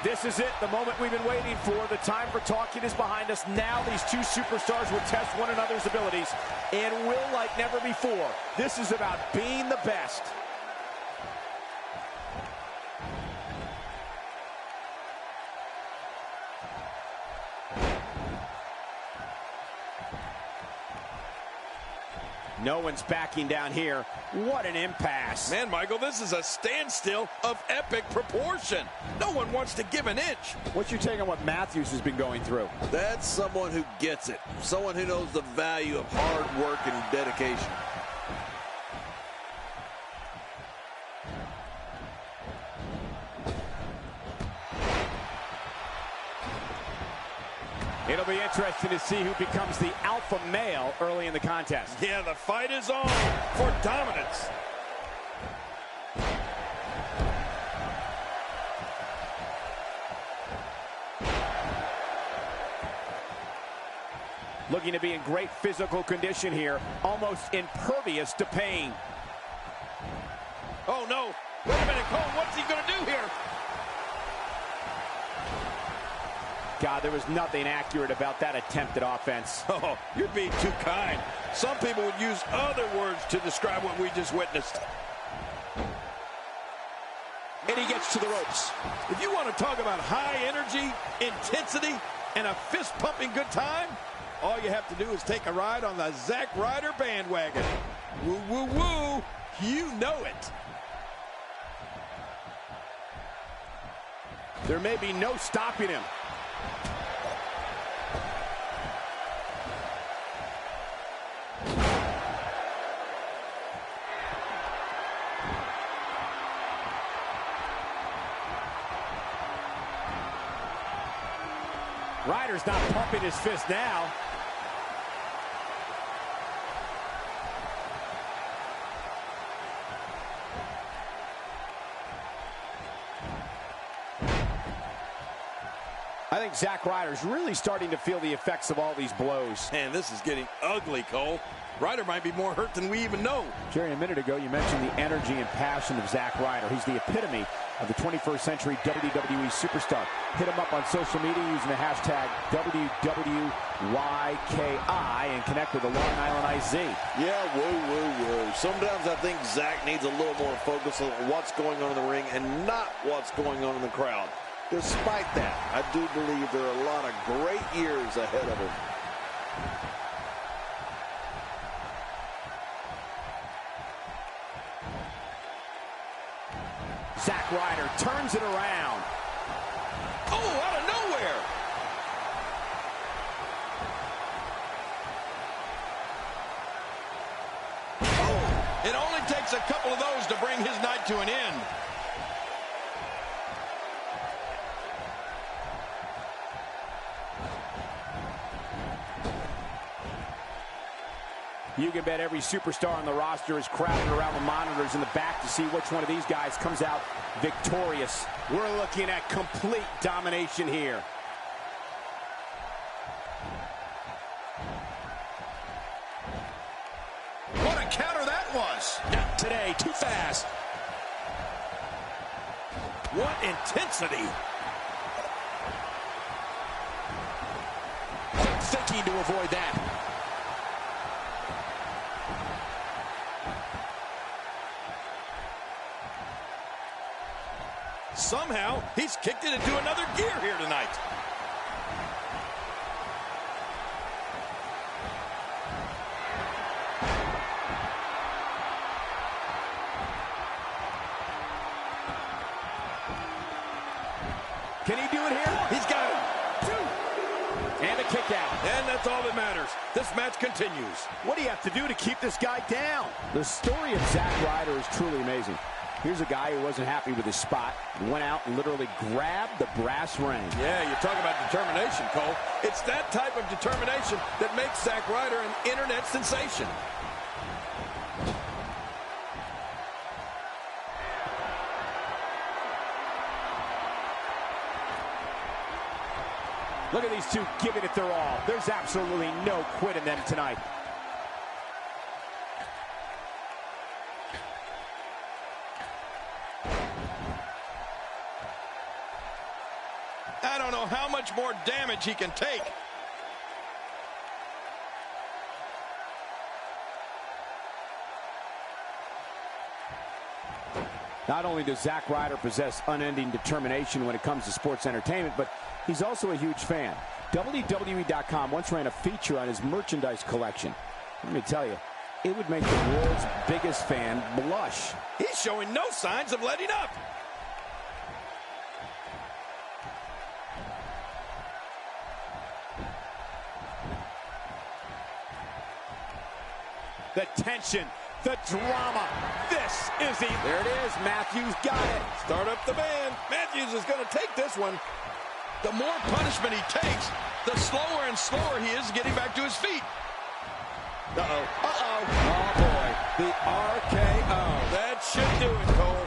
This is it, the moment we've been waiting for. The time for talking is behind us. Now these two superstars will test one another's abilities and will like never before. This is about being the best. No one's backing down here. What an impasse. Man, Michael, this is a standstill of epic proportion. No one wants to give an inch. What's your take on what Matthews has been going through? That's someone who gets it. Someone who knows the value of hard work and dedication. It'll be interesting to see who becomes the alpha male early in the contest. Yeah, the fight is on for dominance. Looking to be in great physical condition here, almost impervious to pain. Oh, no. Wait a minute, Cole, what's he going to do here? God, there was nothing accurate about that attempt at offense. Oh, you're being too kind. Some people would use other words to describe what we just witnessed. And he gets to the ropes. If you want to talk about high energy, intensity, and a fist-pumping good time, all you have to do is take a ride on the Zack Ryder bandwagon. Woo, woo, woo. You know it. There may be no stopping him. Ryder's not pumping his fist now. I think Zack Ryder's really starting to feel the effects of all these blows. Man, this is getting ugly, Cole. Ryder might be more hurt than we even know. Jerry, a minute ago, you mentioned the energy and passion of Zack Ryder. He's the epitome of the 21st century WWE superstar. Hit him up on social media using the hashtag WWYKI and connect with the Long Island IZ. Yeah, whoa. Sometimes I think Zack needs a little more focus on what's going on in the ring and not what's going on in the crowd. Despite that, I do believe there are a lot of great years ahead of him. Zack Ryder turns it around. Oh, out of nowhere. Oh, it only takes a couple of those to bring his night to an end. You can bet every superstar on the roster is crowded around the monitors in the back to see which one of these guys comes out victorious. We're looking at complete domination here. What a counter that was. Not today, too fast. What intensity. Quick thinking to avoid that. Somehow, he's kicked it into another gear here tonight. Can he do it here? He's got it. And a kick out. And that's all that matters. This match continues. What do you have to do to keep this guy down? The story of Zack Ryder is truly amazing. Here's a guy who wasn't happy with his spot, went out and literally grabbed the brass ring. Yeah, you're talking about determination, Cole. It's that type of determination that makes Zack Ryder an internet sensation. Look at these two giving it their all. There's absolutely no quit in them tonight. I don't know how much more damage he can take. Not only does Zack Ryder possess unending determination when it comes to sports entertainment, but he's also a huge fan. WWE.com once ran a feature on his merchandise collection. Let me tell you, it would make the world's biggest fan blush. He's showing no signs of letting up. The tension, the drama. This is the... There it is. Matthews got it. Start up the band. Matthews is going to take this one. The more punishment he takes, the slower and slower he is getting back to his feet. Uh-oh. Uh-oh. Oh, boy. The RKO. That should do it, Cole.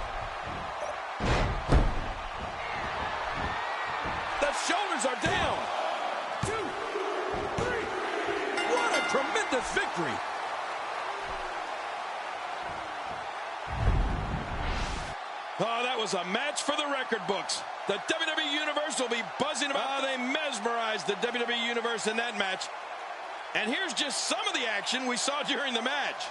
The shoulders are down. 2, 3. What a tremendous victory. Oh, that was a match for the record books. The WWE Universe will be buzzing about. They mesmerized the WWE Universe in that match. And here's just some of the action we saw during the match.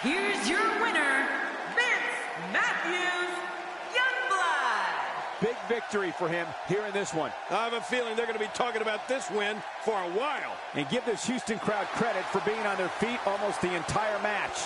Here's your winner, Vince Matthews, Youngblood. Big victory for him here in this one. I have a feeling they're going to be talking about this win for a while. And give this Houston crowd credit for being on their feet almost the entire match.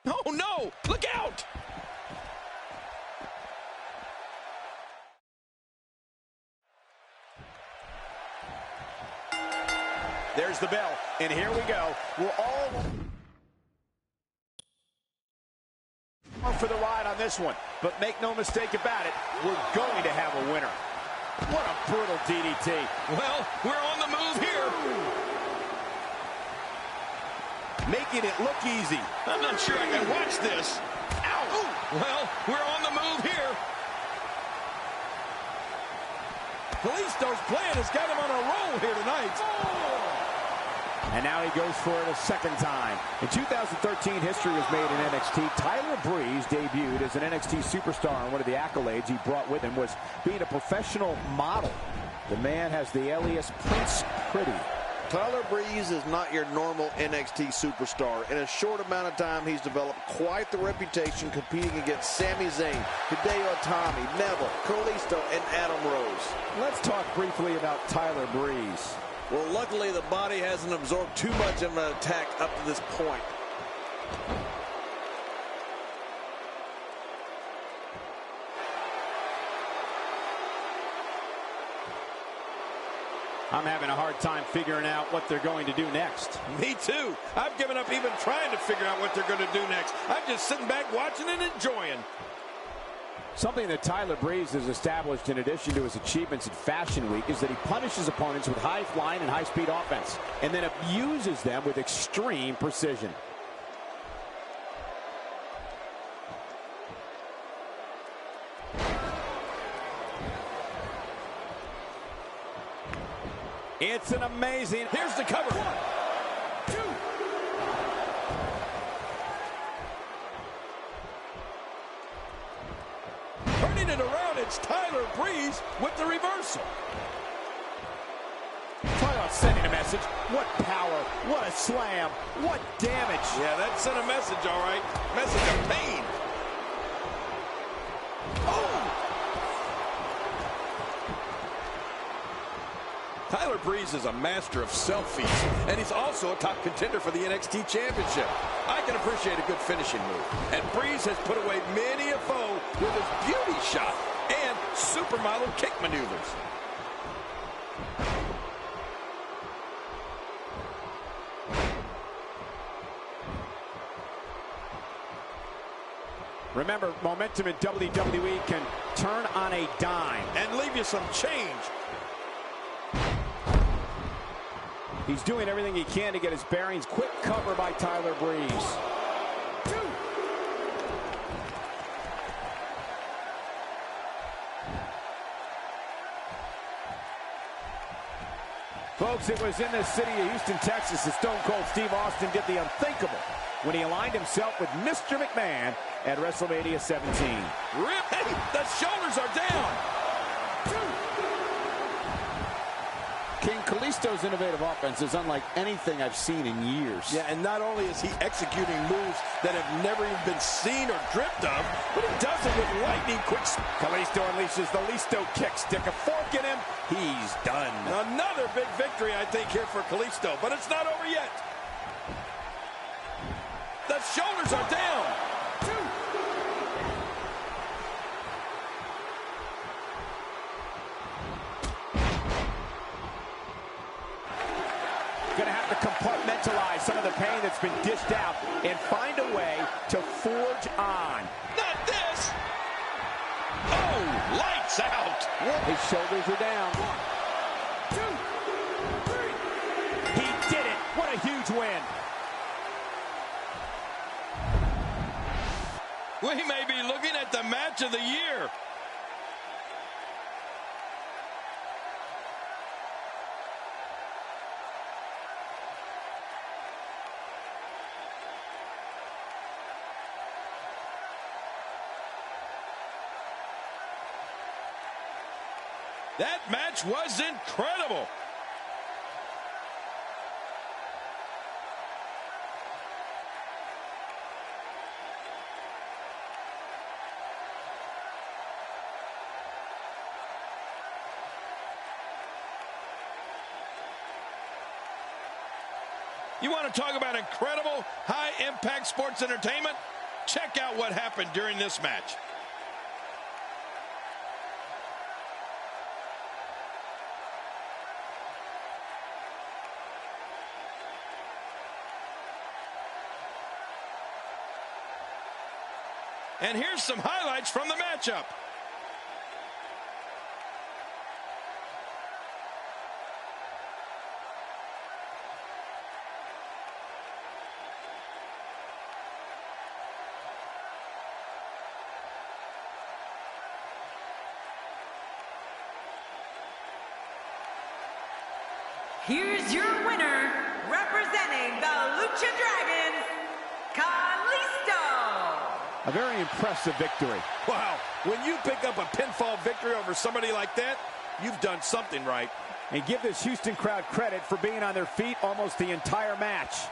Oh, no! Look out! There's the bell, and here we go. We're all for the ride on this one, but make no mistake about it, we're going to have a winner. What a brutal DDT. Well, we're on the move here. Making it look easy. I'm not sure I can watch this. Ow! Ooh. Well, we're on the move here. Kalisto's plan has got him on a roll here tonight. And now he goes for it a second time. In 2013, history was made in NXT. Tyler Breeze debuted as an NXT superstar, and one of the accolades he brought with him was being a professional model. The man has the alias Prince Pretty. Tyler Breeze is not your normal NXT superstar. In a short amount of time, he's developed quite the reputation competing against Sami Zayn, Hideo Itami, Neville, Kalisto, and Adam Rose. Let's talk briefly about Tyler Breeze. Well, luckily, the body hasn't absorbed too much of an attack up to this point. I'm having a hard time figuring out what they're going to do next. Me too. I've given up even trying to figure out what they're going to do next. I'm just sitting back watching and enjoying. Something that Tyler Breeze has established in addition to his achievements at Fashion Week is that he punishes opponents with high-flying and high-speed offense and then abuses them with extreme precision. It's an amazing. Here's the cover. 1, 2. Turning it around, it's Tyler Breeze with the reversal. Talk about sending a message. What power, what a slam, what damage. Yeah, that sent a message, all right. Message of pain. Oh! Tyler Breeze is a master of selfies, and he's also a top contender for the NXT Championship. I can appreciate a good finishing move, and Breeze has put away many a foe with his beauty shot and supermodel kick maneuvers. Remember, momentum in WWE can turn on a dime. And leave you some change. He's doing everything he can to get his bearings. Quick cover by Tyler Breeze. 2. Folks, it was in the city of Houston, Texas, that Stone Cold Steve Austin did the unthinkable when he aligned himself with Mr. McMahon at WrestleMania 17. Rip, hey, the shoulders are down. 2. King Kalisto's innovative offense is unlike anything I've seen in years. Yeah, and not only is he executing moves that have never even been seen or dreamt of, but he does it with lightning quick. Kalisto unleashes the Listo kick. Stick a fork in him. He's done. Another big victory, I think, here for Kalisto, but it's not over yet. The shoulders are down. 2. Gonna have to compartmentalize some of the pain that's been dished out and find a way to forge on. Not this. Oh, lights out. His shoulders are down. 1, 2, 3. He did it. What a huge win. We may be looking at the match of the year. That match was incredible. You want to talk about incredible high-impact sports entertainment? Check out what happened during this match. And here's some highlights from the matchup. Here's your winner, representing the Lucha Dragons, Kalisto. A very impressive victory. Wow, when you pick up a pinfall victory over somebody like that, you've done something right. And give this Houston crowd credit for being on their feet almost the entire match.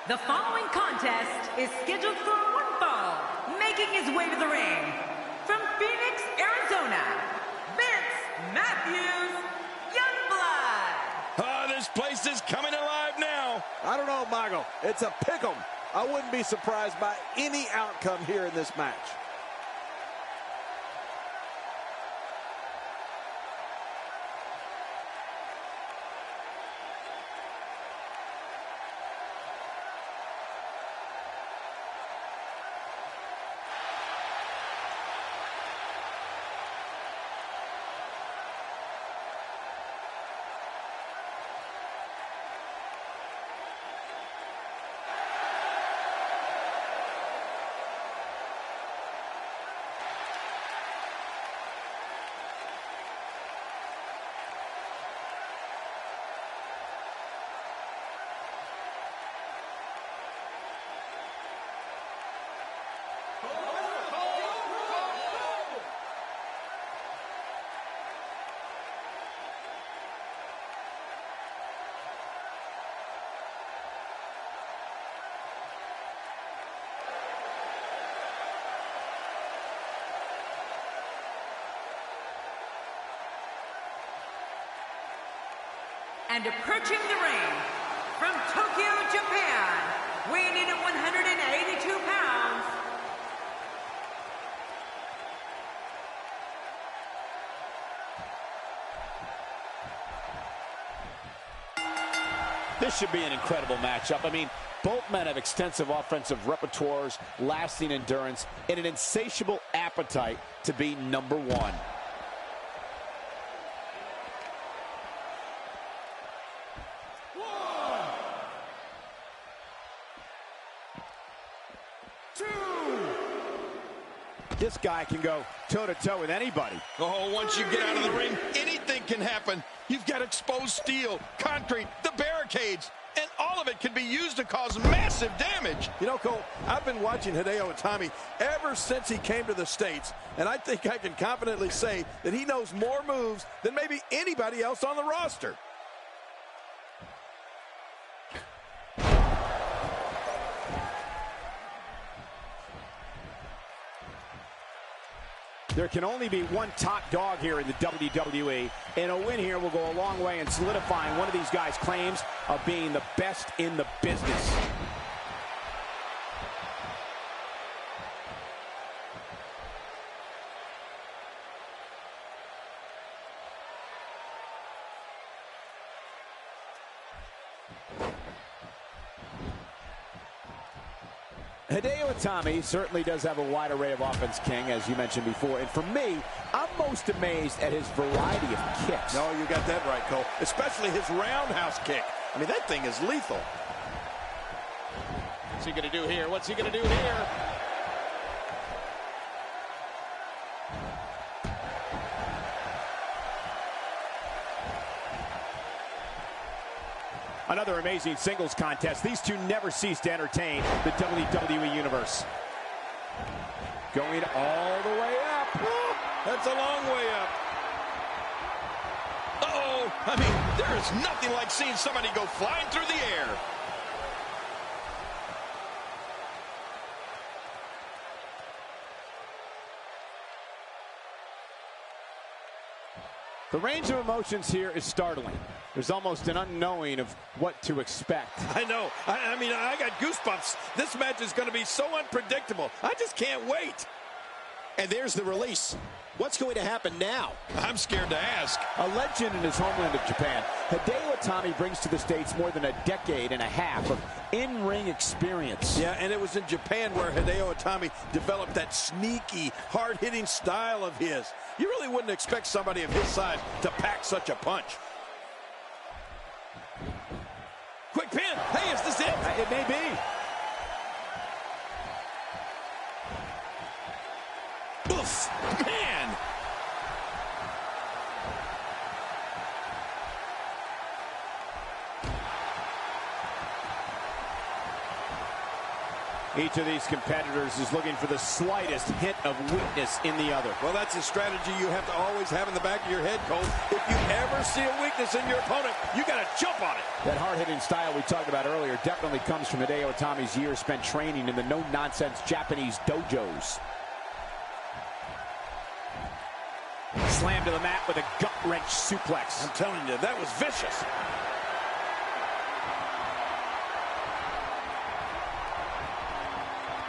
The following contest is scheduled for one fall. Making his way to the ring, from Phoenix, Arizona, Vince Matthews, Youngblood. Oh, this place is coming alive now. I don't know, Michael. It's a pick'em. I wouldn't be surprised by any outcome here in this match. And approaching the ring, from Tokyo, Japan, weighing in at 182 pounds, This should be an incredible matchup. I mean, both men have extensive offensive repertoires, lasting endurance, and an insatiable appetite to be number one. This guy can go toe-to-toe with anybody. Oh, once you get out of the ring, anything can happen. You've got exposed steel, concrete, the barricades, and all of it can be used to cause massive damage. You know, Cole, I've been watching Hideo Itami ever since he came to the States, and I think I can confidently say that he knows more moves than maybe anybody else on the roster. There can only be one top dog here in the WWE, and a win here will go a long way in solidifying one of these guys' claims of being the best in the business. Hideo Itami certainly does have a wide array of offense, King, as you mentioned before. And for me, I'm most amazed at his variety of kicks. No, you got that right, Cole. Especially his roundhouse kick. I mean, that thing is lethal. What's he going to do here? What's he going to do here? Another amazing singles contest. These two never cease to entertain the WWE Universe. Going all the way up. Oh, that's a long way up. Uh-oh. I mean, there is nothing like seeing somebody go flying through the air. The range of emotions here is startling. There's almost an unknowing of what to expect. I know. I mean, I got goosebumps. This match is going to be so unpredictable. I just can't wait. And there's the release. What's going to happen now? I'm scared to ask. A legend in his homeland of Japan, Hideo Itami brings to the States more than a decade and a half of in-ring experience. Yeah, and it was in Japan where Hideo Itami developed that sneaky, hard-hitting style of his. You really wouldn't expect somebody of his size to pack such a punch. Quick pin. Hey, is this it? It may be. Oof, man. Each of these competitors is looking for the slightest hint of weakness in the other. Well, that's a strategy you have to always have in the back of your head, Cole. If you ever see a weakness in your opponent, you got to jump on it. That hard-hitting style we talked about earlier definitely comes from Hideo Itami's years spent training in the no-nonsense Japanese dojos. Slammed to the mat with a gut-wrench suplex. I'm telling you, that was vicious.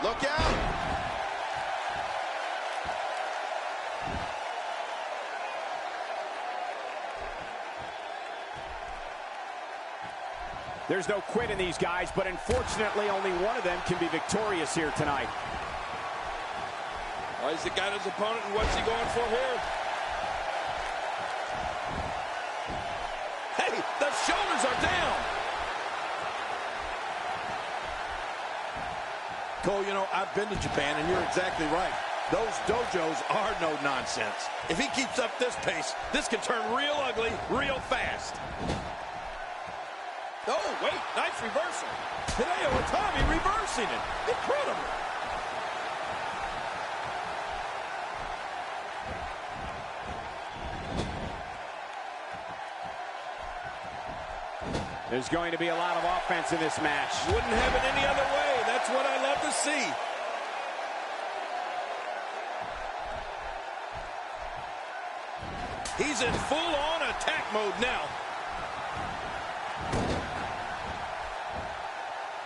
Look out! There's no quit in these guys, but unfortunately only one of them can be victorious here tonight. Oh, he's got his opponent, and what's he going for here? Hey, the shoulders are down. Cole, you know, I've been to Japan, and you're exactly right. Those dojos are no nonsense. If he keeps up this pace, this can turn real ugly real fast. Oh, wait, nice reversal. Hideo Itami reversing it. Incredible. There's going to be a lot of offense in this match. Wouldn't have it any other way. That's what I love to see. He's in full-on attack mode now.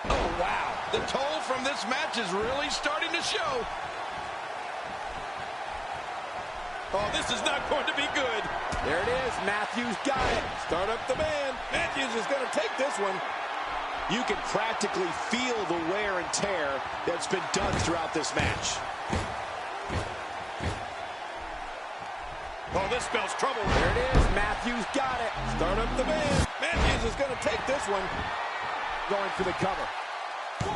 Oh, wow. The toll from this match is really starting to show. Oh, this is not going to be good. There it is. Matthews got it. Start up the band. Matthews is going to take this one. You can practically feel the wear and tear that's been done throughout this match. Oh, this spells trouble. There it is. Matthews got it. Start up the band. Matthews is going to take this one. Going for the cover. 1,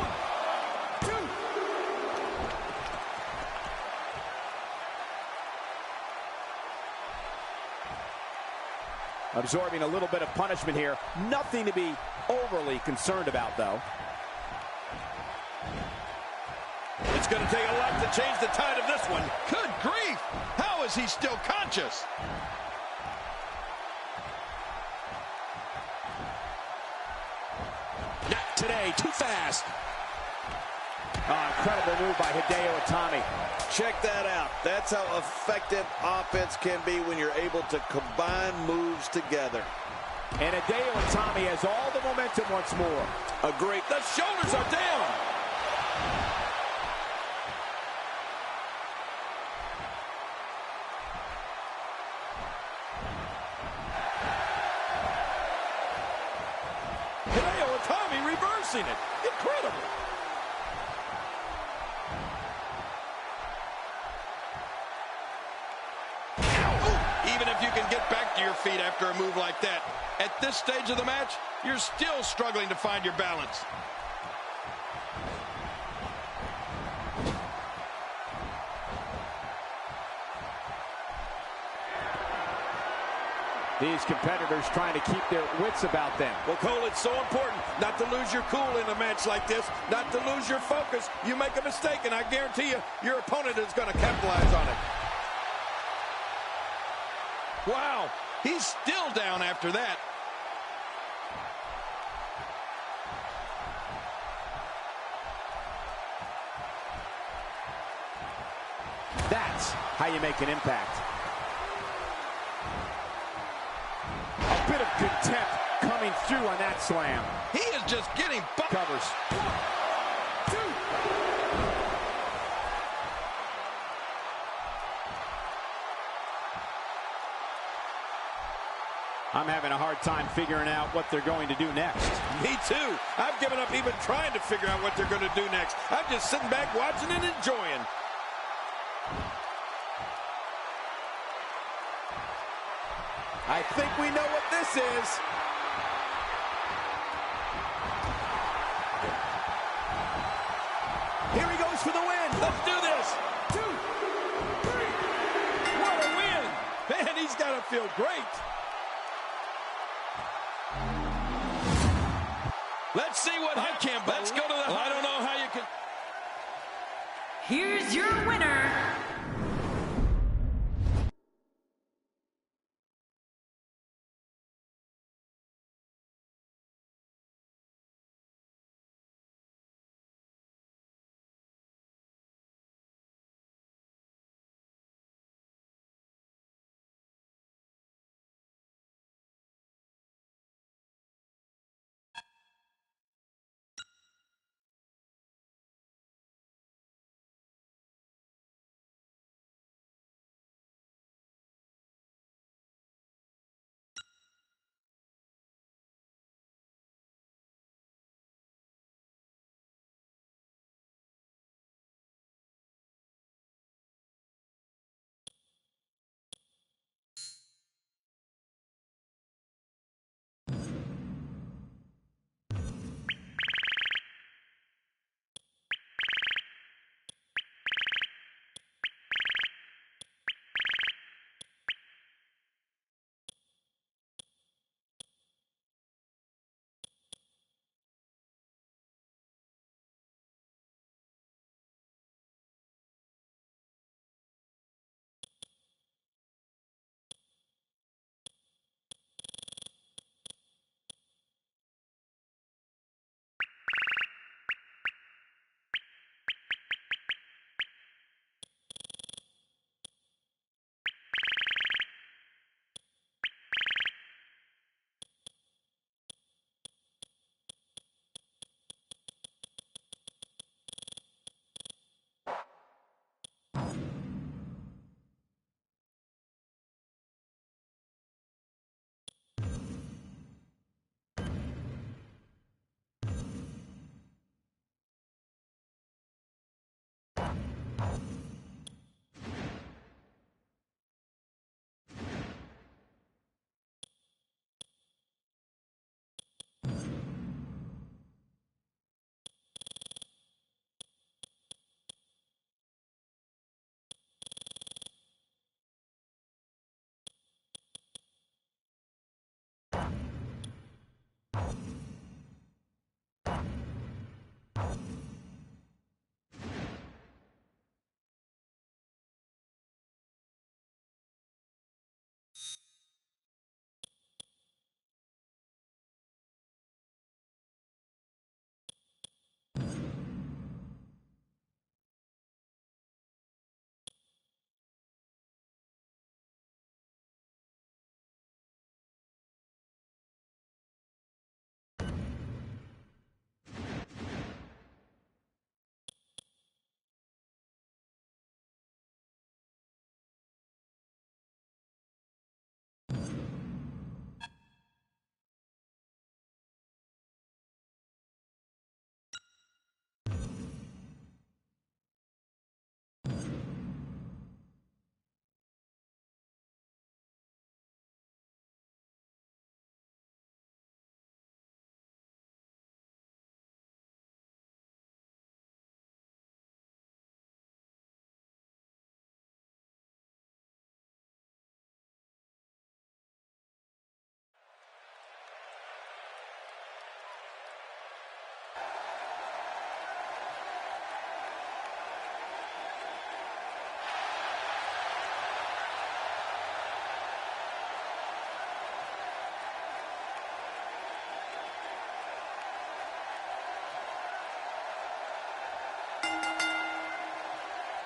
2. Absorbing a little bit of punishment here. Nothing to be overly concerned about, though. It's going to take a lot to change the tide of this one. Good grief! How is he still conscious? Not today, too fast. Incredible move by Hideo Itami. Check that out. That's how effective offense can be when you're able to combine moves together. And Hideo Itami has all the momentum once more. A great... The shoulders are down. Hideo Itami reversing it. Incredible. Even if you can get back to your feet after a move like that, at this stage of the match, you're still struggling to find your balance. These competitors trying to keep their wits about them. Well, Cole, it's so important not to lose your cool in a match like this, not to lose your focus. You make a mistake, and I guarantee you, your opponent is going to capitalize on it. Wow, he's still down after that. That's how you make an impact. A bit of contempt coming through on that slam. He is just getting covers. 1, 2. I'm having a hard time figuring out what they're going to do next. Me too. I've given up even trying to figure out what they're going to do next. I'm just sitting back watching and enjoying. I think we know what this is. Here he goes for the win. Let's do this. 2, 3. What a win. Man, he's got to feel great. Let's see what I can't. Let's go to the. I don't know how you can. Here's your winner,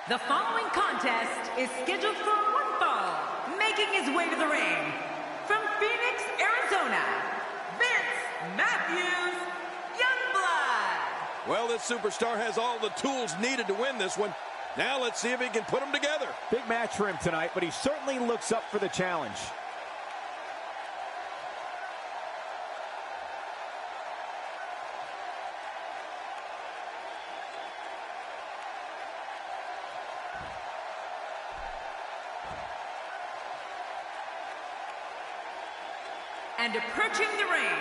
The following contest is scheduled for one fall. Making his way to the ring, from Phoenix, Arizona, Vince Matthews Youngblood. Well, this superstar has all the tools needed to win this one. Now let's see if he can put them together. Big match for him tonight, but he certainly looks up for the challenge. And approaching the ring,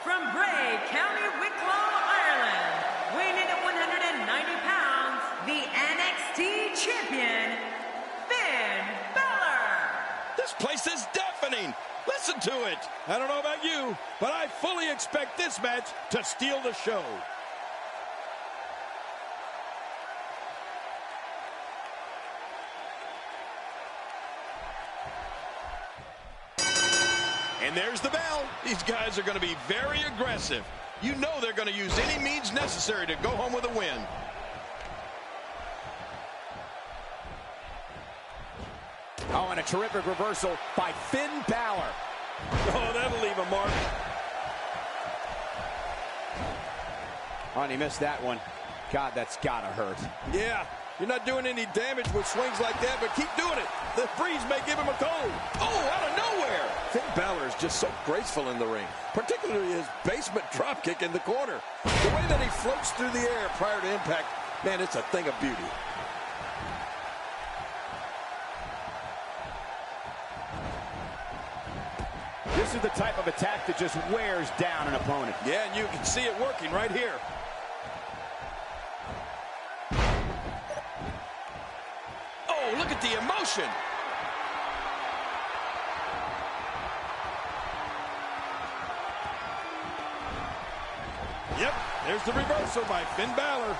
from Bray, County Wicklow, Ireland, weighing in at 190 pounds, the NXT champion, Finn Balor. This place is deafening. Listen to it. I don't know about you, but I fully expect this match to steal the show. And there's the bell. These guys are going to be very aggressive. You know they're going to use any means necessary to go home with a win. Oh, and a terrific reversal by Finn Balor. Oh, that'll leave a mark. Oh, and he missed that one. God, that's gotta hurt. Yeah, you're not doing any damage with swings like that, but keep doing it. The freeze may give him a cold. Oh, out of nowhere. Finn Balor is just so graceful in the ring, particularly his basement dropkick in the corner. The way that he floats through the air prior to impact, man, it's a thing of beauty. This is the type of attack that just wears down an opponent. Yeah, and you can see it working right here. Oh, look at the emotion. Yep, there's the reversal by Finn Balor.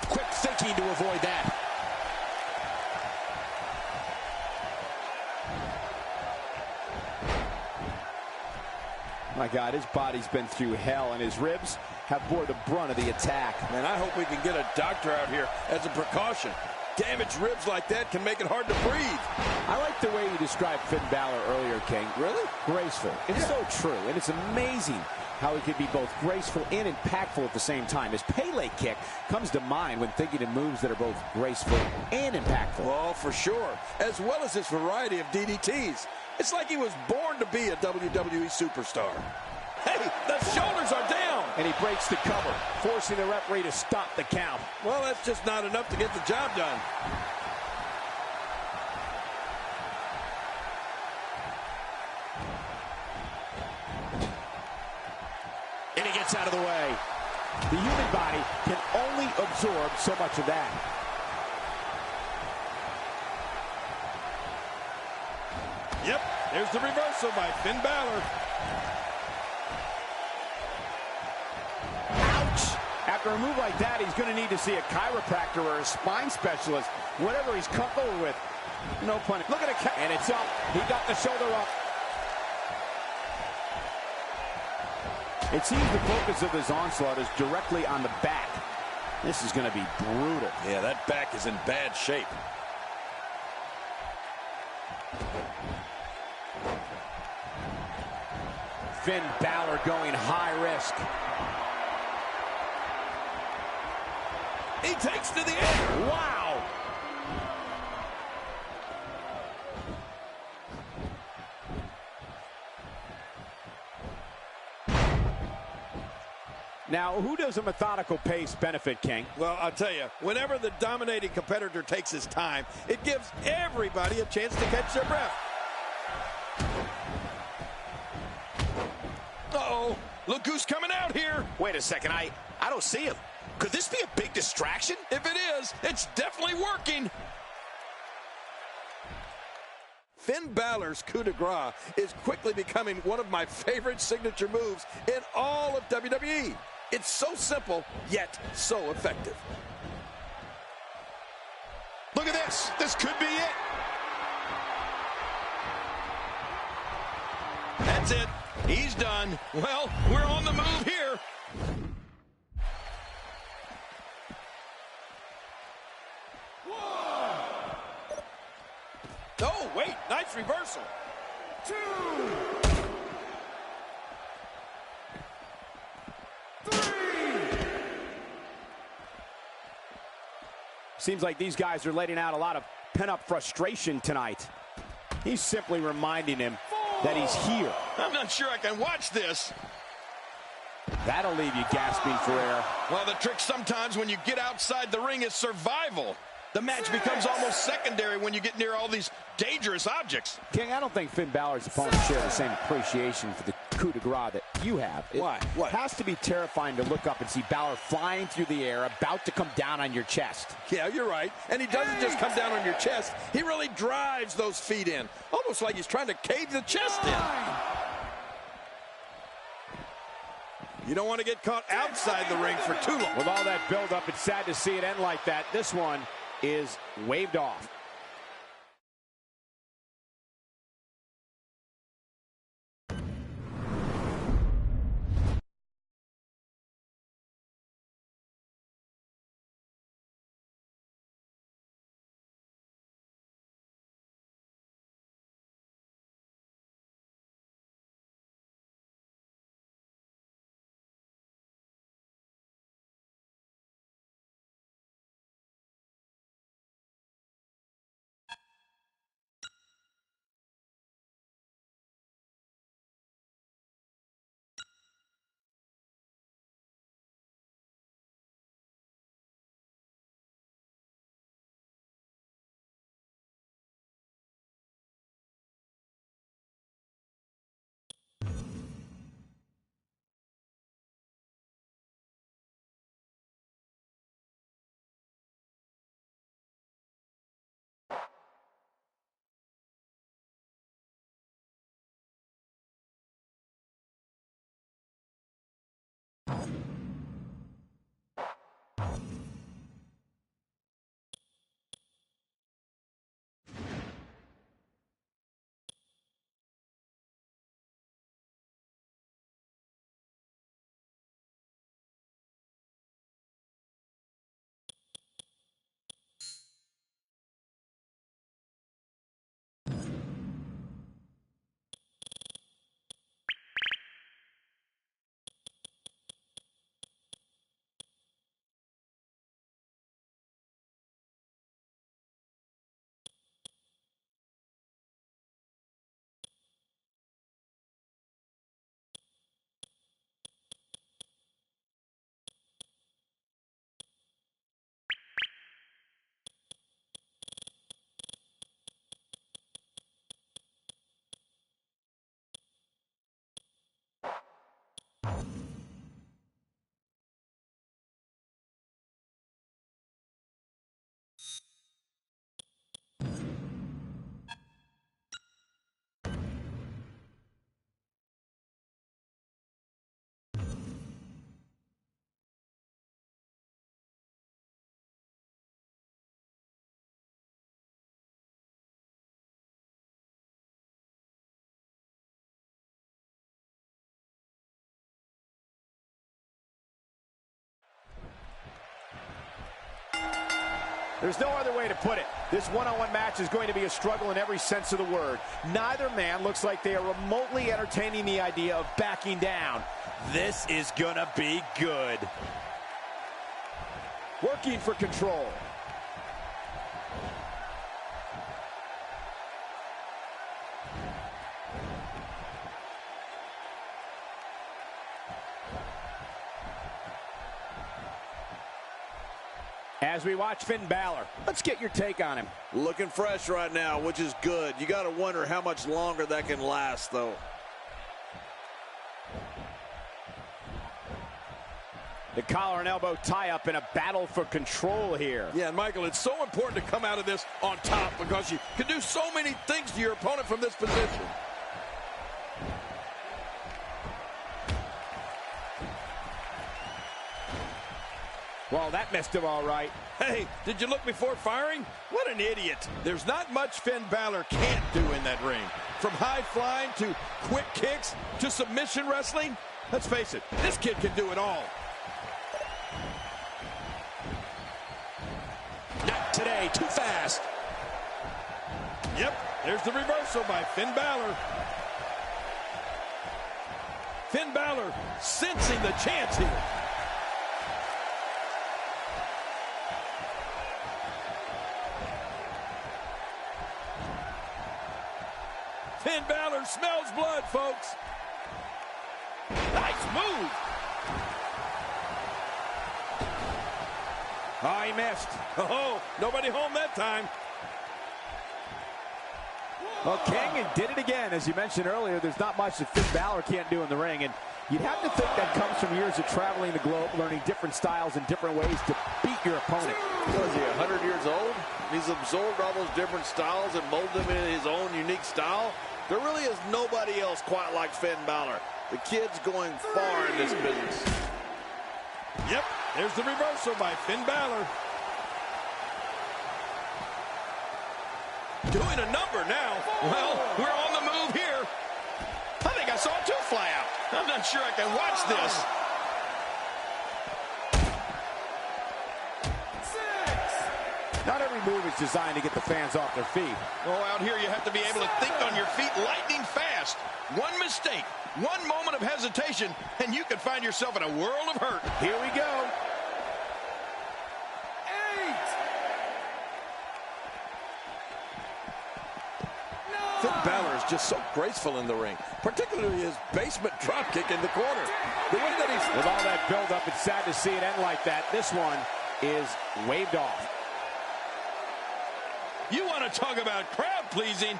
Quick thinking to avoid that. My God, his body's been through hell, and his ribs have bore the brunt of the attack. Man, I hope we can get a doctor out here as a precaution. Damaged ribs like that can make it hard to breathe. I like the way you described Finn Balor earlier, King. Really? Graceful. It's so true, and it's amazing how he can be both graceful and impactful at the same time. His Pele kick comes to mind when thinking of moves that are both graceful and impactful. Well, for sure. As well as his variety of DDTs. It's like he was born to be a WWE superstar. Hey, the shoulders are down. And he breaks the cover, forcing the referee to stop the count. Well, that's just not enough to get the job done. And he gets out of the way. The human body can only absorb so much of that. Yep, there's the reversal by Finn Balor. Ouch! After a move like that, he's going to need to see a chiropractor or a spine specialist, whatever he's comfortable with. No pun. Look at it, and it's up. He got the shoulder up. It seems the focus of his onslaught is directly on the back. This is going to be brutal. Yeah, that back is in bad shape. Finn Balor going high risk. He takes to the air. Wow! Now, who does a methodical pace benefit, King? Well, I'll tell you, whenever the dominating competitor takes his time, it gives everybody a chance to catch their breath. Uh-oh, look who's coming out here. Wait a second, I don't see him. Could this be a big distraction? If it is, it's definitely working. Finn Balor's coup de grace is quickly becoming one of my favorite signature moves in all of WWE. It's so simple, yet so effective. Look at this. This could be it. That's it. He's done. Well, we're on the move here. Oh, wait. Nice reversal. 2, 3. Seems like these guys are letting out a lot of pent-up frustration tonight. He's simply reminding him that he's here. I'm not sure I can watch this. That'll leave you gasping for air. Well, the trick sometimes when you get outside the ring is survival. The match becomes almost secondary when you get near all these dangerous objects. King, I don't think Finn Balor's opponents share the same appreciation for the coup de grace that you have. Why? What? It has to be terrifying to look up and see Balor flying through the air, about to come down on your chest. Yeah, you're right. And he doesn't just come down on your chest. He really drives those feet in, almost like he's trying to cave the chest in. You don't want to get caught outside the ring for too long. With all that build-up, it's sad to see it end like that. This one is waved off. There's no other way to put it. This one-on-one match is going to be a struggle in every sense of the word. Neither man looks like they are remotely entertaining the idea of backing down. This is gonna be good. Working for control. As we watch Finn Balor, let's get your take on him. Looking fresh right now, which is good. You got to wonder how much longer that can last, though. The collar and elbow tie-up in a battle for control here. Yeah, and Michael, it's so important to come out of this on top because you can do so many things to your opponent from this position. Well, that missed him all right. Hey, did you look before firing? What an idiot. There's not much Finn Balor can't do in that ring. From high flying to quick kicks to submission wrestling. Let's face it, this kid can do it all. Not today, too fast. Yep, there's the reversal by Finn Balor. Finn Balor sensing the chance here. Finn Balor smells blood, folks. Nice move. Oh, he missed. Oh, nobody home that time. Well, King did it again. As you mentioned earlier, there's not much that Finn Balor can't do in the ring. And you'd have to think that comes from years of traveling the globe, learning different styles and different ways to beat your opponent. What is he, 100 years old? He's absorbed all those different styles and molded them in his own unique style. There really is nobody else quite like Finn Balor. The kid's going far in this business. Yep, there's the reversal by Finn Balor. Doing a number now. Well, we're on the move here. I think I saw two fly out. I'm not sure I can watch this. Not every move is designed to get the fans off their feet. Oh, out here you have to be able to think on your feet lightning fast. One mistake, one moment of hesitation, and you can find yourself in a world of hurt. Here we go. 8. Finn Balor is just so graceful in the ring, particularly his basement dropkick in the corner. The way that he's... With all that build-up, it's sad to see it end like that. This one is waved off. You want to talk about crowd-pleasing?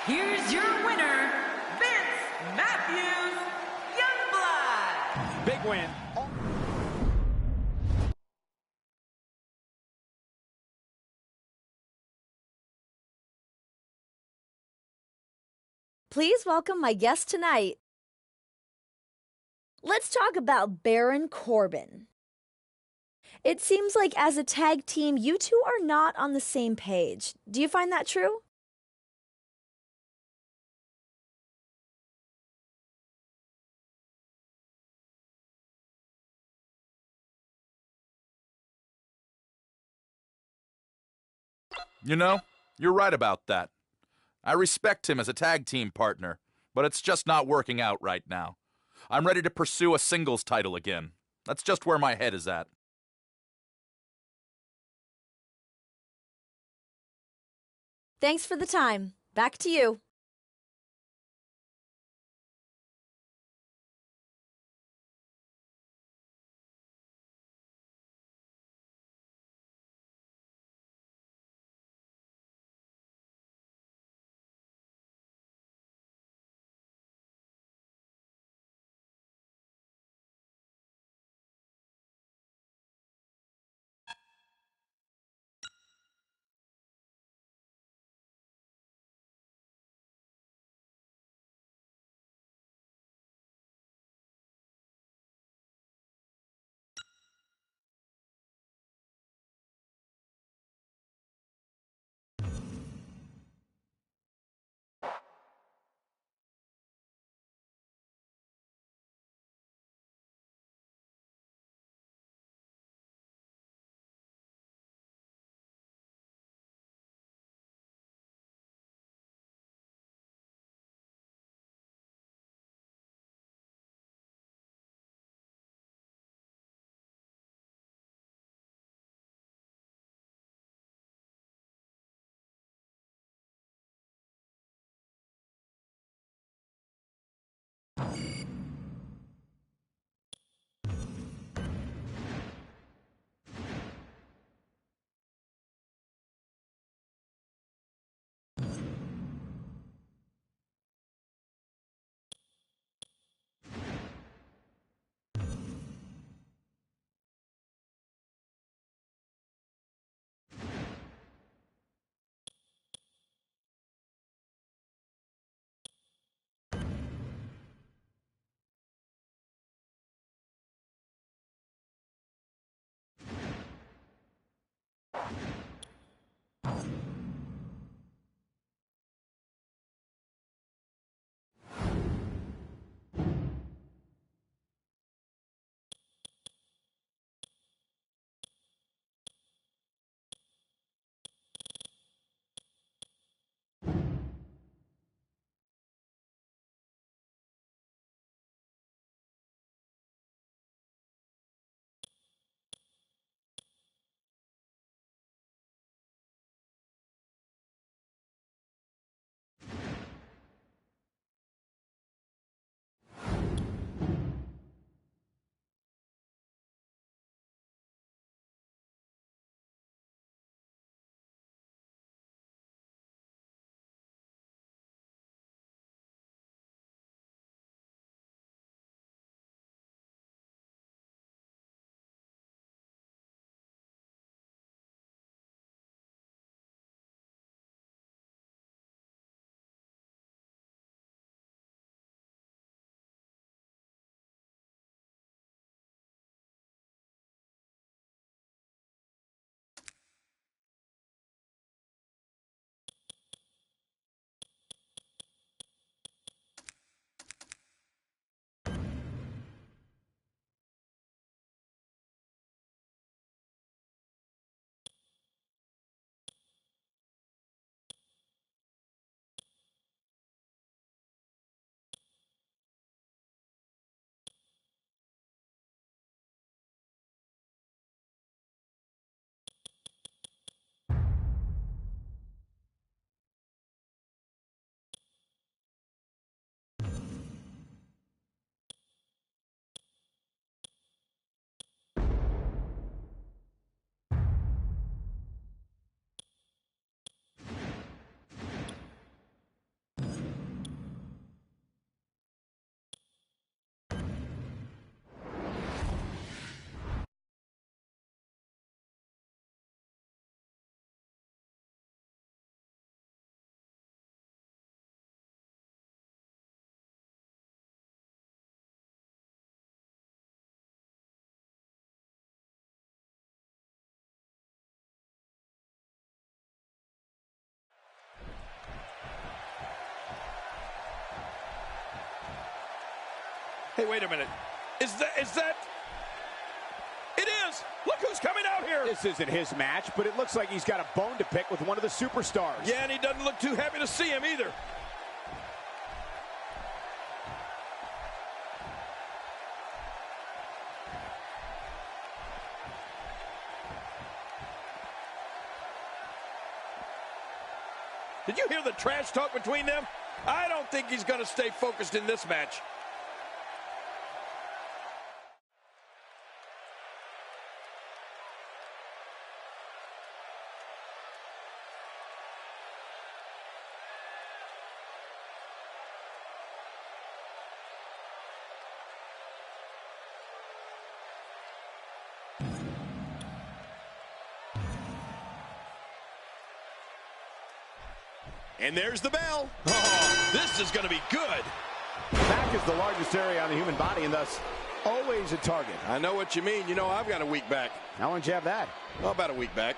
Here's your winner, Vince Matthews, Youngblood. Big win. Please welcome my guest tonight. Let's talk about Baron Corbin. It seems like as a tag team, you two are not on the same page. Do you find that true? You know, you're right about that. I respect him as a tag team partner, but it's just not working out right now. I'm ready to pursue a singles title again. That's just where my head is at. Thanks for the time. Back to you. Hey, wait a minute. Is that? It is! Look who's coming out here! This isn't his match, but it looks like he's got a bone to pick with one of the superstars. Yeah, and he doesn't look too happy to see him either. Did you hear the trash talk between them? I don't think he's going to stay focused in this match. And there's the bell. Oh, this is going to be good. The back is the largest area on the human body and thus always a target. I know what you mean. You know, I've got a weak back. How long did you have that? Well, about a week back.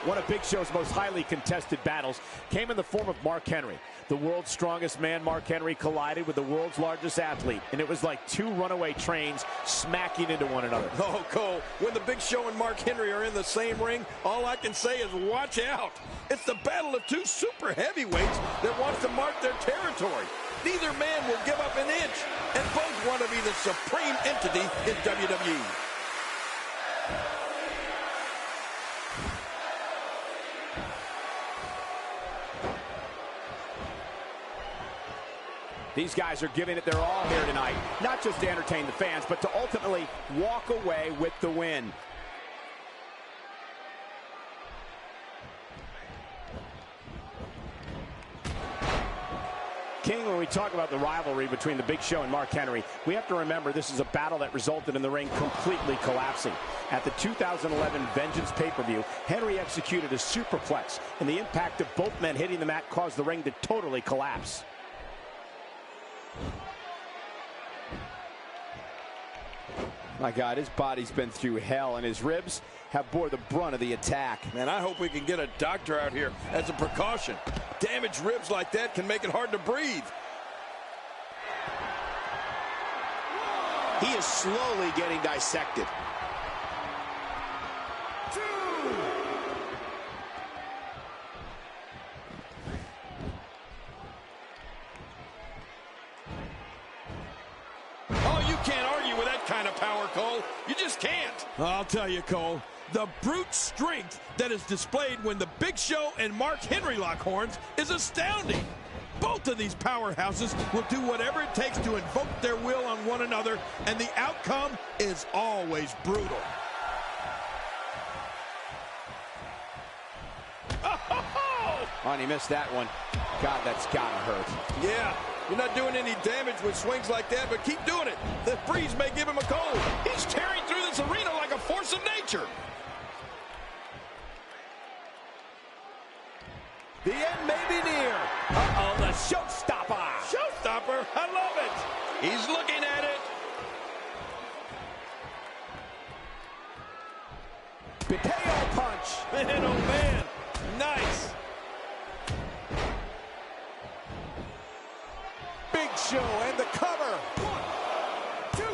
One of Big Show's most highly contested battles came in the form of Mark Henry. The world's strongest man, Mark Henry, collided with the world's largest athlete, and it was like two runaway trains smacking into one another. Oh, Cole, when the Big Show and Mark Henry are in the same ring, all I can say is watch out. It's the battle of two super heavyweights that wants to mark their territory. Neither man will give up an inch, and both want to be the supreme entity in WWE. These guys are giving it their all here tonight, not just to entertain the fans, but to ultimately walk away with the win. King, when we talk about the rivalry between the Big Show and Mark Henry, we have to remember this is a battle that resulted in the ring completely collapsing. At the 2011 Vengeance pay-per-view, Henry executed a superplex, and the impact of both men hitting the mat caused the ring to totally collapse. My God, his body's been through hell, and his ribs have bore the brunt of the attack. Man, I hope we can get a doctor out here as a precaution. Damaged ribs like that can make it hard to breathe. He is slowly getting dissected. Kind of power, Cole. You just can't. I'll tell you, Cole, the brute strength that is displayed when the Big Show and Mark Henry lock horns is astounding. Both of these powerhouses will do whatever it takes to invoke their will on one another, and the outcome is always brutal. Oh, and he missed that one. God, that's gotta hurt. Yeah. You're not doing any damage with swings like that, but keep doing it. The breeze may give him a cold. He's tearing through this arena like a force of nature. The end may be near. Uh-oh, the showstopper. Showstopper? I love it. He's looking at it. Potato punch. Man, oh man. Nice. Big Show and the cover. 1,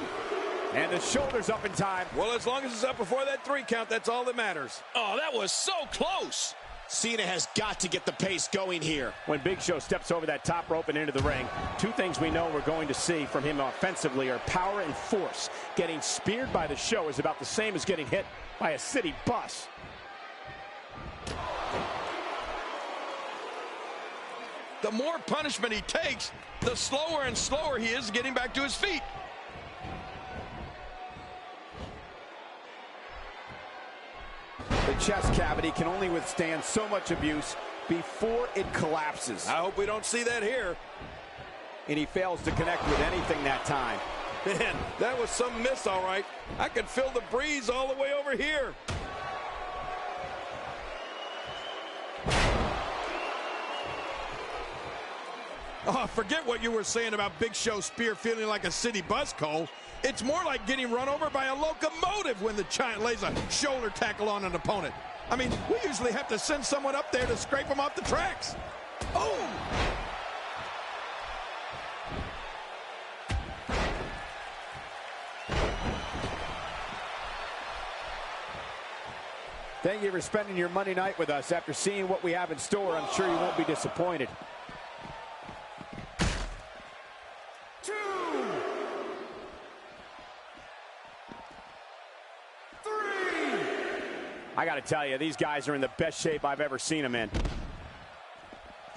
2. And the shoulder's up in time. Well, as long as it's up before that 3 count, that's all that matters. Oh, that was so close. Cena has got to get the pace going here. When Big Show steps over that top rope and into the ring, two things we know we're going to see from him offensively are power and force. Getting speared by the Show is about the same as getting hit by a city bus. The more punishment he takes, the slower and slower he is getting back to his feet. The chest cavity can only withstand so much abuse before it collapses. I hope we don't see that here. And he fails to connect with anything that time. Man, that was some miss, all right. I could feel the breeze all the way over here. Oh, forget what you were saying about Big Show spear feeling like a city bus, Cole. It's more like getting run over by a locomotive when the giant lays a shoulder tackle on an opponent. I mean, we usually have to send someone up there to scrape them off the tracks. Oh! Thank you for spending your Monday night with us. After seeing what we have in store, I'm sure you won't be disappointed. 2, 3. I got to tell you, these guys are in the best shape I've ever seen them in.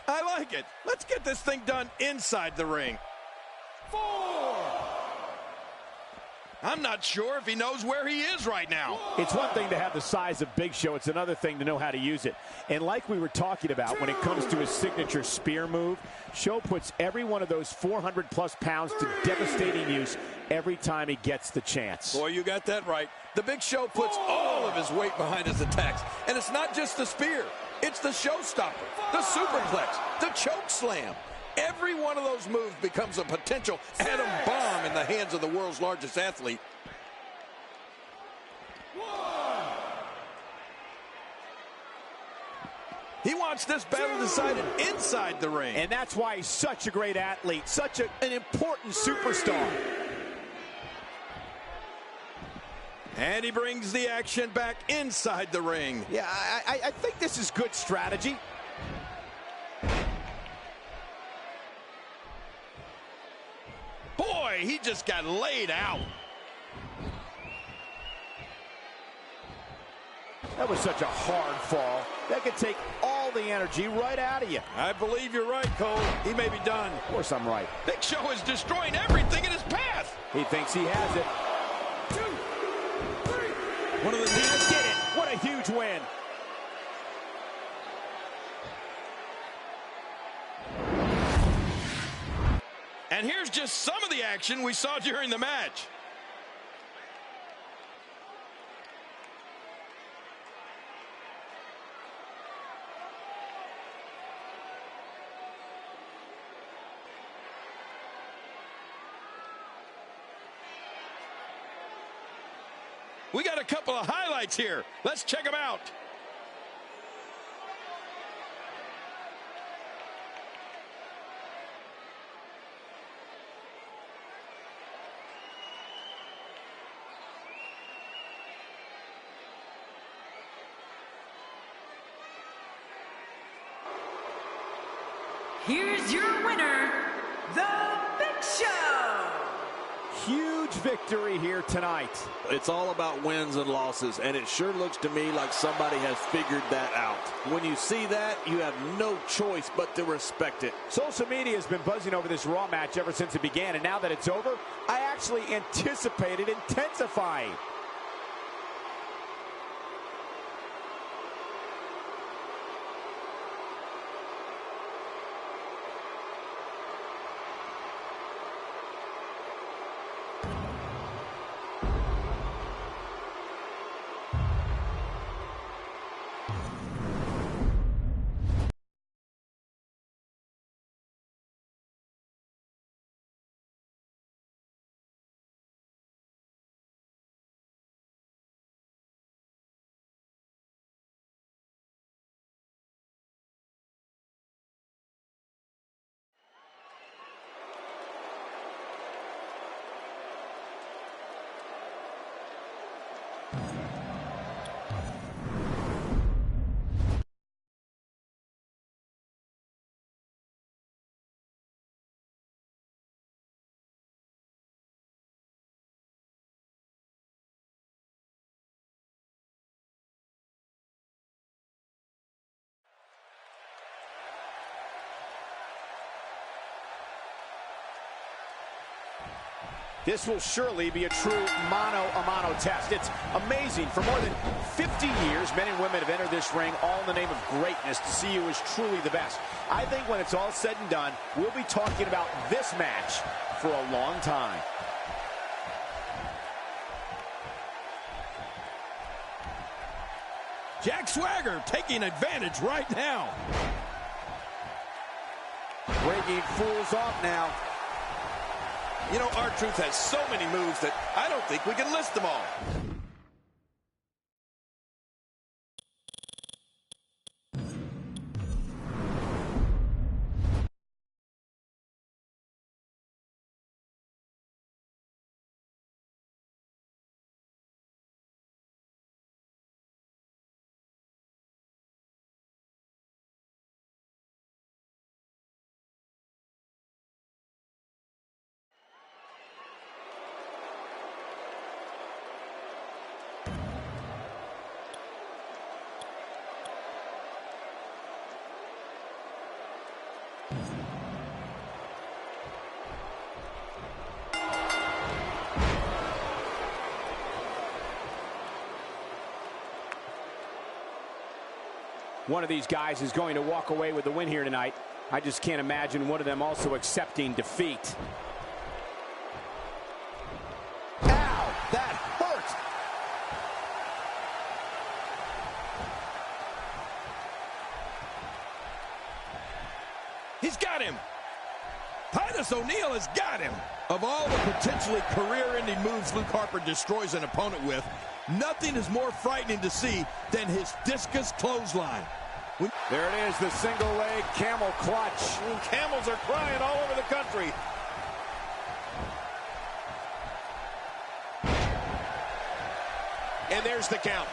I like it. Let's get this thing done inside the ring. 4. I'm not sure if he knows where he is right now. It's one thing to have the size of Big Show. It's another thing to know how to use it. And like we were talking about, when it comes to his signature spear move, Show puts every one of those 400-plus pounds to devastating use every time he gets the chance. Boy, you got that right. The Big Show puts all of his weight behind his attacks. And it's not just the spear. It's the showstopper, the superplex, the choke slam. Every one of those moves becomes a potential atom bomb in the hands of the world's largest athlete. 1. He wants this battle decided inside the ring. And that's why he's such a great athlete, such an important superstar. And he brings the action back inside the ring. Yeah, I think this is good strategy. Boy, he just got laid out. That was such a hard fall. That could take all the energy right out of you. I believe you're right, Cole. He may be done. Of course I'm right. Big Show is destroying everything in his path. He thinks he has it. 2, 3. One of the He just did it. What a huge win. And here's just some of the action we saw during the match. We got a couple of highlights here. Let's check them out. Here's your winner, The Big Show. Huge victory here tonight. It's all about wins and losses, and it sure looks to me like somebody has figured that out. When you see that, you have no choice but to respect it. Social media has been buzzing over this Raw match ever since it began, and now that it's over, I actually anticipate it intensifying. This will surely be a true mano-a-mano test. It's amazing. For more than 50 years, men and women have entered this ring all in the name of greatness to see who is truly the best. I think when it's all said and done, we'll be talking about this match for a long time. Jack Swagger taking advantage right now. Breaking fools off now. You know, R-Truth has so many moves that I don't think we can list them all. One of these guys is going to walk away with the win here tonight. I just can't imagine one of them also accepting defeat. Ow, that hurt. He's got him. Titus O'Neil has got him. Of all the potentially career-ending moves Luke Harper destroys an opponent with, nothing is more frightening to see than his discus clothesline. There it is, the single leg camel clutch. Camels are crying all over the country. And there's the count.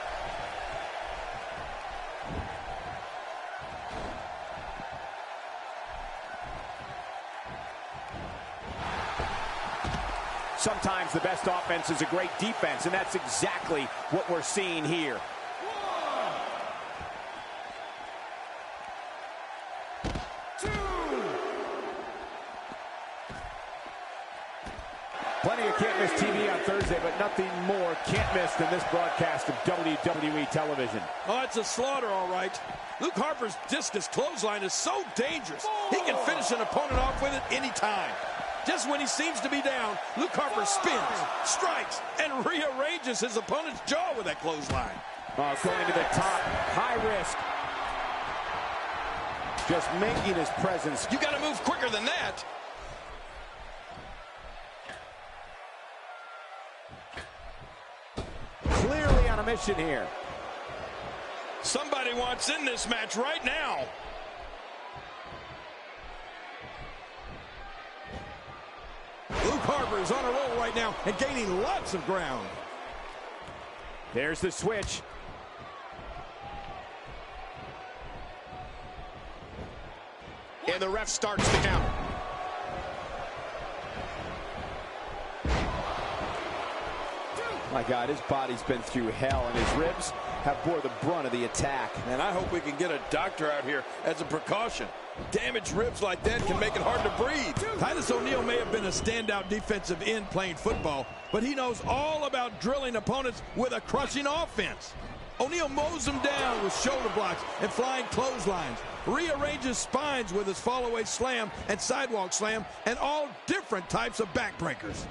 Sometimes the best offense is a great defense, and that's exactly what we're seeing here. Plenty of can't miss TV on Thursday, but nothing more can't miss than this broadcast of WWE television. Oh, it's a slaughter, all right. Luke Harper's discus clothesline is so dangerous. He can finish an opponent off with it any time. Just when he seems to be down, Luke Harper spins, strikes, and rearranges his opponent's jaw with that clothesline. Oh, going to the top, high risk. Just making his presence. You got to move quicker than that. Clearly on a mission here. Somebody wants in this match right now. Luke Harper is on a roll right now and gaining lots of ground. There's the switch. And the ref starts the count. My God, his body's been through hell, and his ribs have bore the brunt of the attack. And I hope we can get a doctor out here as a precaution. Damaged ribs like that can make it hard to breathe. Titus O'Neil may have been a standout defensive end playing football, but he knows all about drilling opponents with a crushing offense. O'Neil mows them down with shoulder blocks and flying clotheslines, rearranges spines with his fall-away slam and sidewalk slam, and all different types of backbreakers.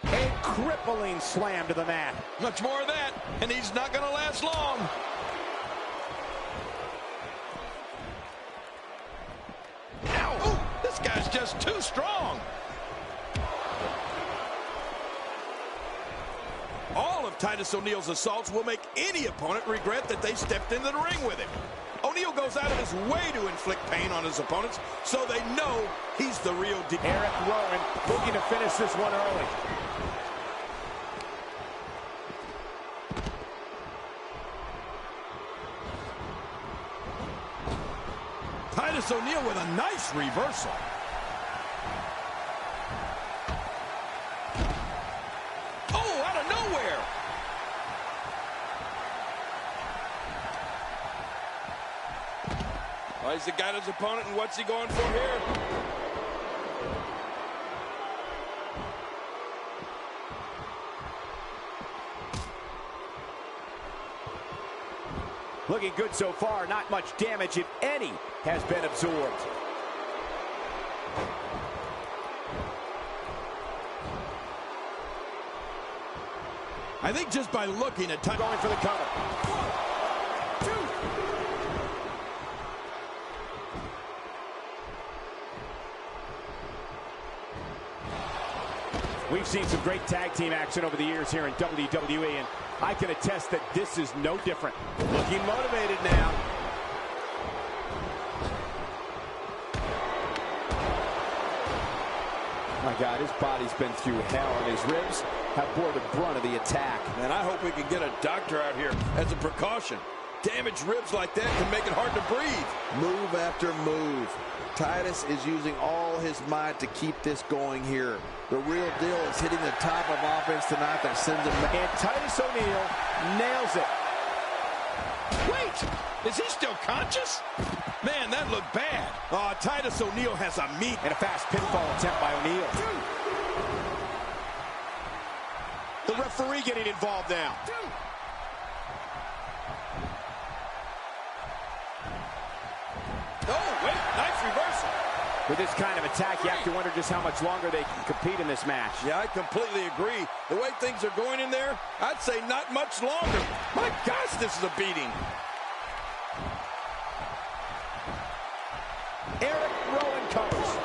A crippling slam to the mat. Much more of that, and he's not going to last long. Ow! Ooh, this guy's just too strong. All of Titus O'Neil's assaults will make any opponent regret that they stepped into the ring with him. O'Neil goes out of his way to inflict pain on his opponents so they know he's the real deal. Eric Rowan looking to finish this one early. Titus O'Neil with a nice reversal. Oh, out of nowhere. Well, he's got his opponent, and what's he going for here? Looking good so far. Not much damage, if any, has been absorbed. I think just by looking at time, Going for the cover. We've seen some great tag team action over the years here in WWE, and I can attest that this is no different. Looking motivated now. My God, his body's been through hell, and his ribs have bore the brunt of the attack. And I hope we can get a doctor out here as a precaution. Damaged ribs like that can make it hard to breathe. Move after move. Titus is using all his might to keep this going here. The real deal is hitting the top of offense tonight that sends him back. And Titus O'Neil nails it. Wait, is he still conscious? Man, that looked bad. Oh, Titus O'Neil has a meat. And a fast pinfall attempt by O'Neil. The referee getting involved now. Oh, wait, nice reversal. With this kind of attack, you have to wonder just how much longer they can compete in this match. Yeah, I completely agree. The way things are going in there, I'd say not much longer. My gosh, this is a beating. Eric Rowan covers.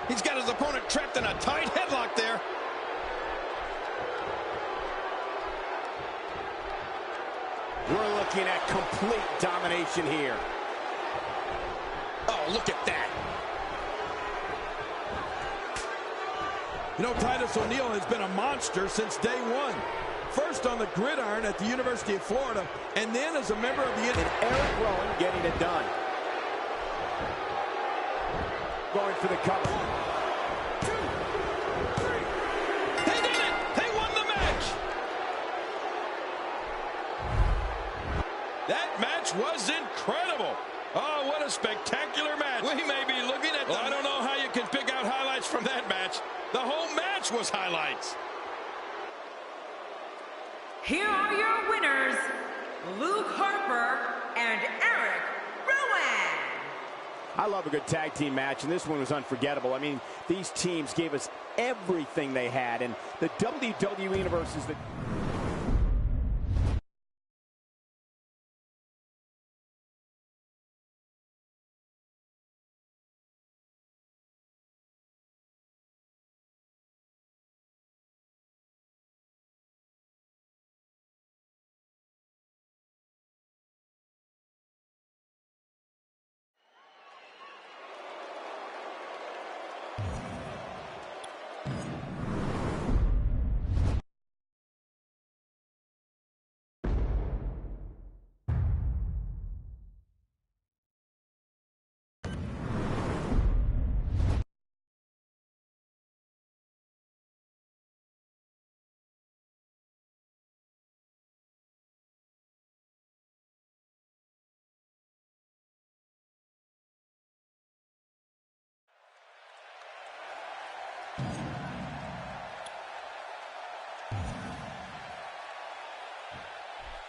He's got his opponent trapped in a tight headlock there. We're looking at complete domination here. Oh, look at that. You know, Titus O'Neil has been a monster since day one. First on the gridiron at the University of Florida, and then as a member of the... And Eric Rowan getting it done. Going for the cover. They did it! They won the match! That match was incredible. Oh, what a spectacular match. We may be looking at... I don't know how you can pick out highlights from that match. The whole match was highlights. Here are your winners, Luke Harper and Eric Rowan. I love a good tag team match, and this one was unforgettable. I mean, these teams gave us everything they had, and the WWE Universe is the...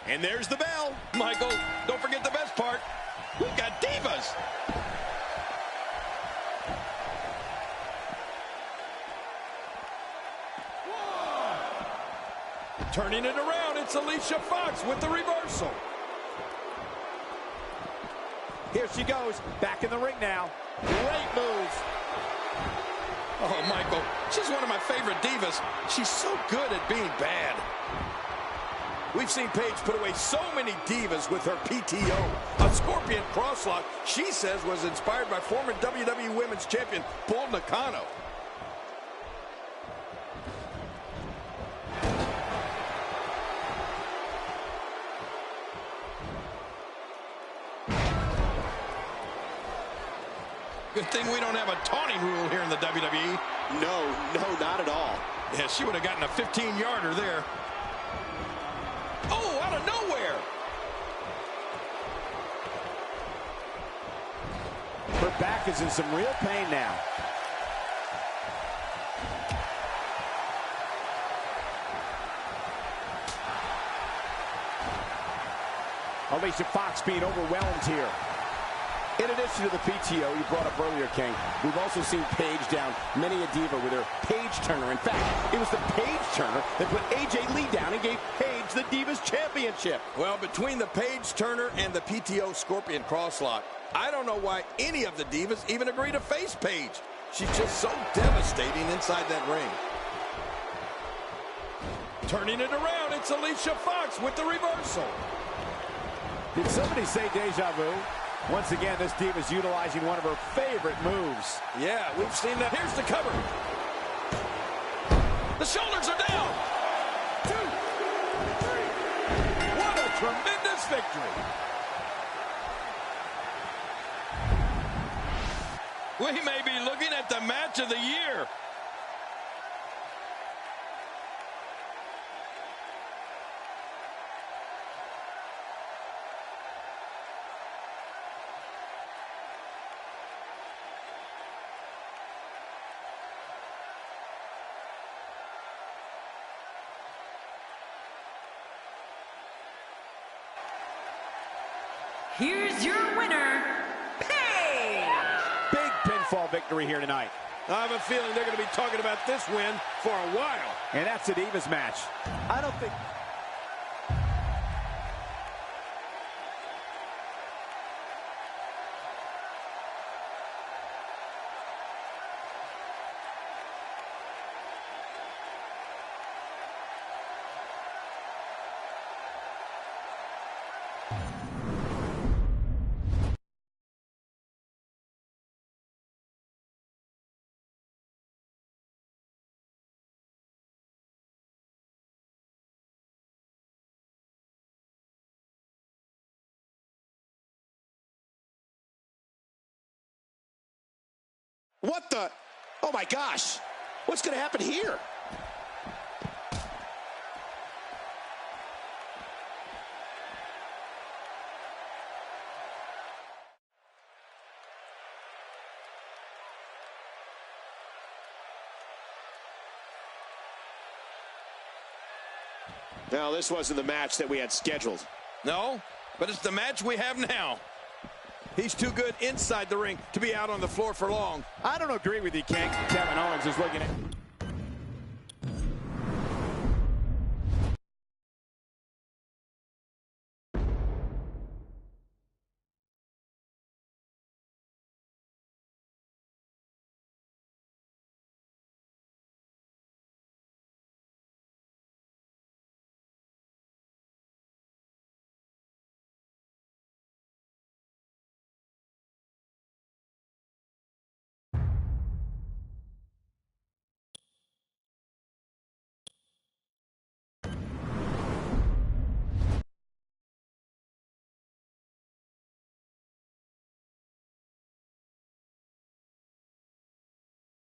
And there's the bell. Michael, don't forget the best part. We've got divas. Turning it around, it's Alicia Fox with the reversal. Here she goes, back in the ring now. Great move. Oh, Michael, she's one of my favorite divas. She's so good at being bad. We've seen Paige put away so many divas with her PTO. A scorpion crosslock, she says, was inspired by former WWE Women's Champion Bull Nakano. Good thing we don't have a taunting rule here in the WWE. No, not at all. Yeah, she would have gotten a 15-yarder there. Oh, out of nowhere. Her back is in some real pain now. Alicia Fox being overwhelmed here. In addition to the PTO you brought up earlier, King, we've also seen Paige down many a diva with her Paige Turner. In fact, it was the Paige Turner that put AJ Lee down and gave Paige the Divas Championship. Well, between the Paige Turner and the PTO Scorpion crosslock, I don't know why any of the Divas even agree to face Paige. She's just so devastating inside that ring. Turning it around, it's Alicia Fox with the reversal. Did somebody say deja vu? Once again, this Diva's utilizing one of her favorite moves. Yeah, we've seen that. Here's the cover. The shoulders are down. 2, 3. What a tremendous victory. We may be looking at the match of the year. Here's your winner, Paige! Big pinfall victory here tonight. I have a feeling they're going to be talking about this win for a while. And that's a Divas match. I don't think... What the? Oh, my gosh. What's going to happen here? No, this wasn't the match that we had scheduled. No, but it's the match we have now. He's too good inside the ring to be out on the floor for long. I don't agree with you, King. Kevin Owens is looking at...